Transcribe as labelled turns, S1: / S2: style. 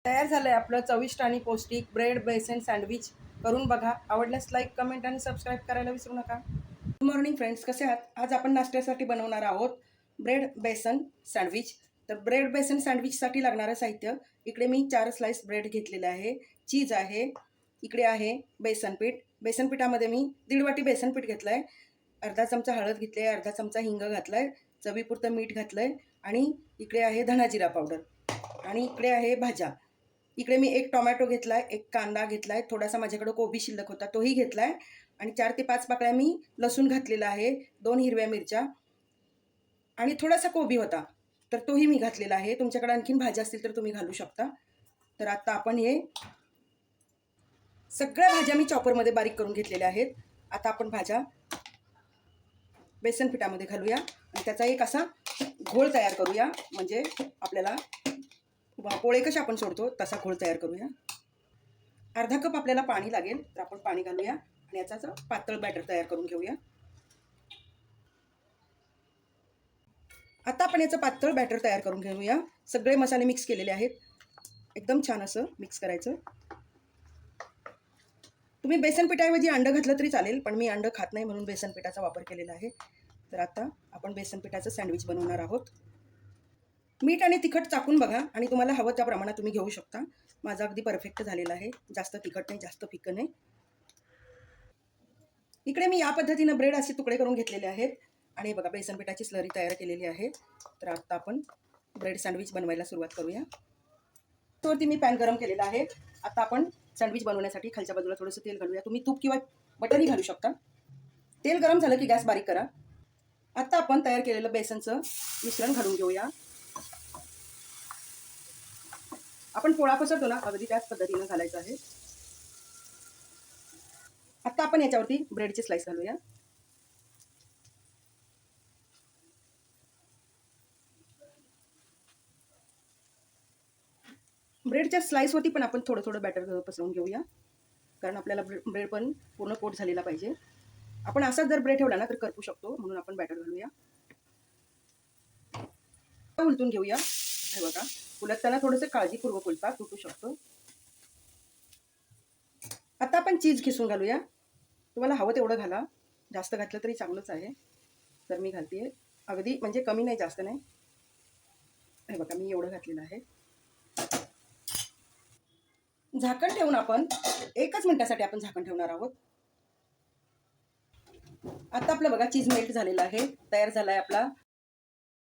S1: तयार झालं आहे आपलं चविष्ट आणि पौष्टिक ब्रेड बेसन सँडविच. करून बघा. आवडल्यास लाईक, कमेंट आणि सबस्क्राईब करायला विसरू नका. गुड मॉर्निंग फ्रेंड्स, कसे आहात? आज आपण नाश्त्यासाठी बनवणार आहोत ब्रेड बेसन सँडविच. तर ब्रेड बेसन सँडविचसाठी लागणारं साहित्य, इकडे मी 4 स्लाइस ब्रेड घेतलेले आहे, चीज आहे, इकडे आहे बेसन पीठ. बेसन पिठामध्ये मी 1.5 वाटी बेसन पीठ घेतलं आहे, अर्धा चमचा हळद घेतली आहे, अर्धा चमचा हिंग घातला आहे, चवीपुरतं मीठ घातलं आहे आणि इकडे आहे धना जिरा पावडर आणि इकडे आहे भाज्या. इकडे मी 1 टोमॅटो घेतला आहे, 1 कांदा घेतला आहे, थोडासा माझ्याकडं कोबी शिल्लक होता तोही घेतला आहे आणि 4 ते 5 पाकळ्या मी लसूण घातलेला आहे, 2 हिरव्या मिरच्या आणि थोडासा कोबी होता तर तोही मी घातलेला आहे. तुमच्याकडे आणखीन भाज्या असतील तर तुम्ही घालू शकता. तर आता आपण हे सगळ्या भाज्या मी चॉपरमध्ये बारीक करून घेतलेल्या आहेत. आता आपण भाज्या बेसन पिठामध्ये घालूया आणि त्याचा एक असा घोळ तयार करूया, म्हणजे आपल्याला पोळे कसे आपण सोडतो तसा घोळ तयार करूया. अर्धा कप आपल्याला पाणी लागेल, तर आपण पाणी घालूया आणि याचा पातळ बॅटर तयार करून घेऊया. आता आपण याचं पातळ बॅटर तयार करून घेऊया. सगळे मसाले मिक्स केलेले आहेत, एकदम छान असं मिक्स करायचं. तुम्ही बेसन पिठाऐवजी अंडं घातलं तरी चालेल, पण मी अंडं खात नाही म्हणून बेसन पिठाचा वापर केलेला आहे. तर आता आपण बेसन पिठाचं सँडविच बनवणार आहोत. मीठ आणि तिखट चाकून बघा आणि तुम्हाला हवं त्या प्रमाणात तुम्ही घेऊ शकता. माझा अगदी परफेक्ट झालेला आहे, जास्त तिखट नाही जास्त फिकं नाही. इकडे मी या पद्धतीनं ब्रेड असे तुकडे करून घेतलेले आहेत आणि बघा बेसन पिठाची स्लरी तयार केलेली आहे. तर आता आपण ब्रेड सँडविच बनवायला सुरुवात करूया. त्यावरती मी पॅन गरम केलेला आहे. आता आपण सँडविच बनवण्यासाठी खालच्या बाजूला थोडंसं तेल घालूया. तुम्ही तूप किंवा बटरही घालू शकता. तेल गरम झालं की गॅस बारीक करा. आता आपण तयार केलेलं बेसनचं मिश्रण घालून घेऊया. आपण पोळा पसरतो ना, अगदी त्याच पद्धतीनं घालायचं आहे. आता आपण याच्यावरती ब्रेडचे स्लाइस घालूया. ब्रेडच्या स्लाइसवरती पण आपण थोडं थोडं बॅटर पसरवून घेऊया, कारण आपल्याला ब्रेड पण पूर्ण कोट झालेला पाहिजे. आपण असाच जर ब्रेड ठेवला ना तर करपू शकतो, म्हणून आपण बॅटर घालूया. उलटून घेऊया. हे बघा, उलटताना थोडंसं काळजीपूर्वक उलटा, तुटू शकतो. आता आपण चीज खिसून घालूया. तुम्हाला हवं तेवढं घाला, जास्त घातलं तरी चांगलंच आहे. तर मी घालते अगदी, म्हणजे कमी नाही जास्त नाही. हे बघा, मी एवढं घातलेलं आहे. झाकण ठेवून आपण 1च मिनिटासाठी आपण झाकण ठेवणार आहोत. आता आपलं बघा चीज मेल्ट झालेला आहे, तयार झाला आहे आपला